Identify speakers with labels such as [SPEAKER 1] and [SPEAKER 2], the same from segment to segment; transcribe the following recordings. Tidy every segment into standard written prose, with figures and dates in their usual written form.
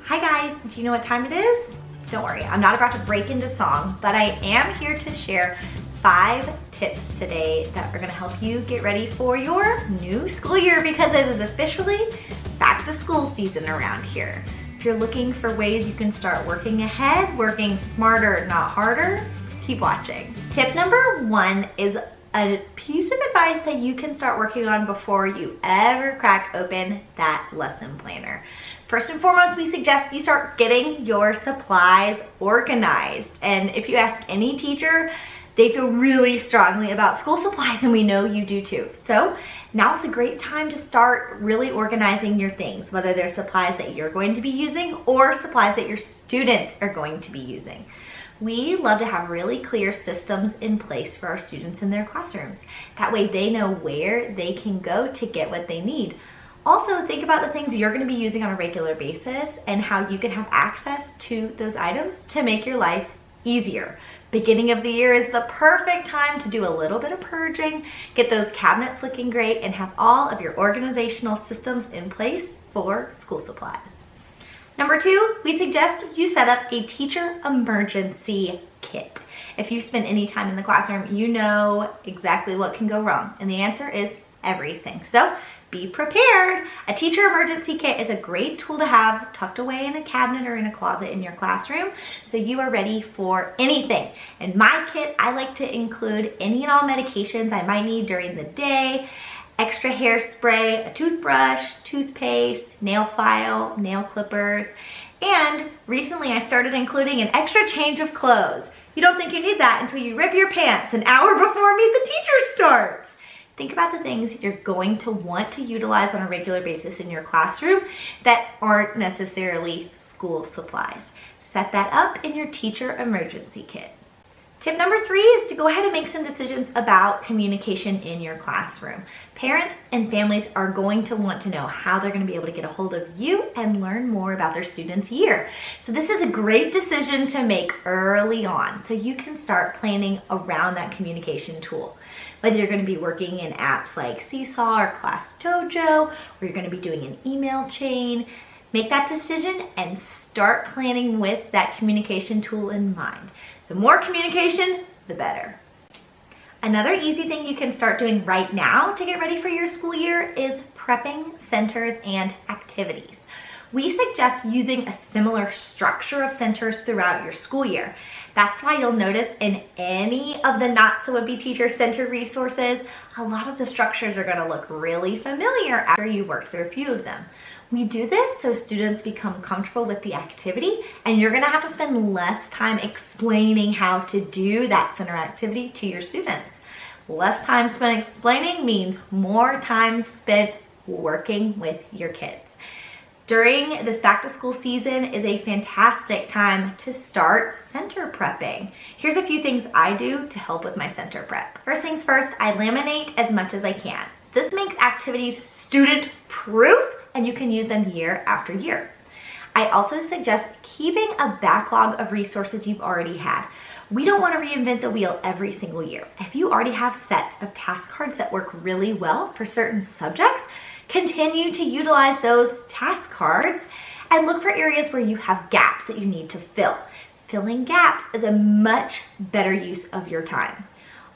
[SPEAKER 1] Hi guys, do you know what time it is? Don't worry, I'm not about to break into song, but I am here to share 5 tips today that are gonna help you get ready for your new school year because it is officially back to school season around here. If you're looking for ways you can start working ahead, working smarter, not harder, keep watching. Tip number 1 is a piece of advice that you can start working on before you ever crack open that lesson planner. First and foremost, we suggest you start getting your supplies organized. And if you ask any teacher, they feel really strongly about school supplies, and we know you do too. So now is a great time to start really organizing your things, whether they're supplies that you're going to be using or supplies that your students are going to be using. We love to have really clear systems in place for our students in their classrooms. That way they know where they can go to get what they need. Also, think about the things you're going to be using on a regular basis and how you can have access to those items to make your life easier. Beginning of the year is the perfect time to do a little bit of purging, get those cabinets looking great, and have all of your organizational systems in place for school supplies. Number 2, we suggest you set up a teacher emergency kit. If you spend any time in the classroom, you know exactly what can go wrong, and the answer is everything. So be prepared. A teacher emergency kit is a great tool to have tucked away in a cabinet or in a closet in your classroom so you are ready for anything. In my kit, I like to include any and all medications I might need during the day, extra hairspray, a toothbrush, toothpaste, nail file, nail clippers, and recently I started including an extra change of clothes. You don't think you need that until you rip your pants an hour before Meet the Teacher starts. Think about the things you're going to want to utilize on a regular basis in your classroom that aren't necessarily school supplies. Set that up in your teacher emergency kit. Tip number 3 is to go ahead and make some decisions about communication in your classroom. Parents and families are going to want to know how they're going to be able to get a hold of you and learn more about their students' year. So this is a great decision to make early on so you can start planning around that communication tool. Whether you're going to be working in apps like Seesaw or Class Dojo, or you're going to be doing an email chain, make that decision and start planning with that communication tool in mind. The more communication, the better. Another easy thing you can start doing right now to get ready for your school year is prepping centers and activities. We suggest using a similar structure of centers throughout your school year. That's why you'll notice in any of the Not So Wimpy Teacher Center resources, a lot of the structures are going to look really familiar after you work through a few of them. We do this so students become comfortable with the activity, and you're going to have to spend less time explaining how to do that center activity to your students. Less time spent explaining means more time spent working with your kids. During this back to school season is a fantastic time to start center prepping. Here's a few things I do to help with my center prep. First things first, I laminate as much as I can. This makes activities student proof and you can use them year after year. I also suggest keeping a backlog of resources you've already had. We don't want to reinvent the wheel every single year. If you already have sets of task cards that work really well for certain subjects, continue to utilize those task cards and look for areas where you have gaps that you need to fill. Filling gaps is a much better use of your time.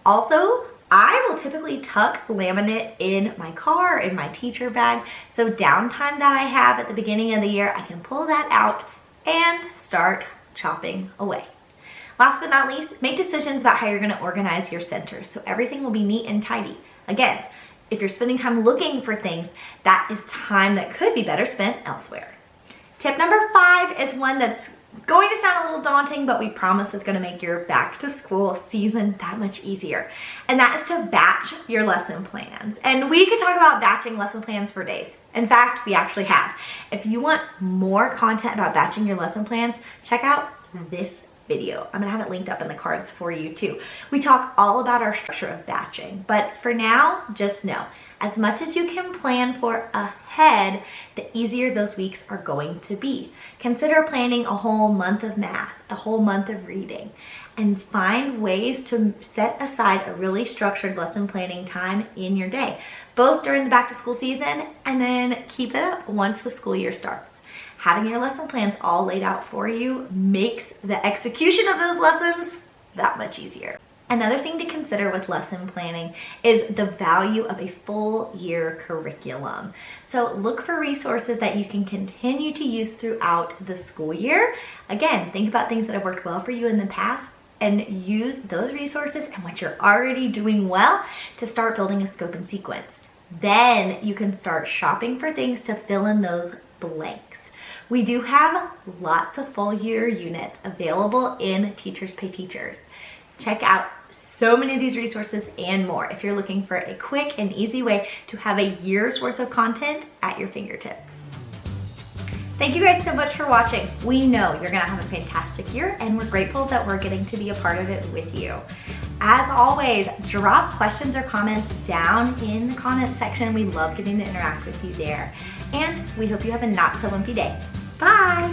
[SPEAKER 1] Also, I will typically tuck laminate in my car, in my teacher bag, so downtime that I have at the beginning of the year, I can pull that out and start chopping away. Last but not least, make decisions about how you're going to organize your centers so everything will be neat and tidy. Again, if you're spending time looking for things, that is time that could be better spent elsewhere. Tip number 5 is one that's going to sound a little daunting, but we promise is going to make your back to school season that much easier. And that is to batch your lesson plans. And we could talk about batching lesson plans for days. In fact, we actually have. If you want more content about batching your lesson plans, check out this video. I'm gonna have it linked up in the cards for you too. We talk all about our structure of batching, but for now, just know, as much as you can plan for ahead, the easier those weeks are going to be. Consider planning a whole month of math, a whole month of reading, and find ways to set aside a really structured lesson planning time in your day, both during the back to school season and then keep it up once the school year starts. having your lesson plans all laid out for you makes the execution of those lessons that much easier. Another thing to consider with lesson planning is the value of a full year curriculum. So look for resources that you can continue to use throughout the school year. Again, think about things that have worked well for you in the past and use those resources and what you're already doing well to start building a scope and sequence. Then you can start shopping for things to fill in those blanks. We do have lots of full year units available in Teachers Pay Teachers. Check out so many of these resources and more if you're looking for a quick and easy way to have a year's worth of content at your fingertips. Thank you guys so much for watching. We know you're gonna have a fantastic year and we're grateful that we're getting to be a part of it with you. As always, drop questions or comments down in the comment section. We love getting to interact with you there. And we hope you have a not so wimpy day. Bye.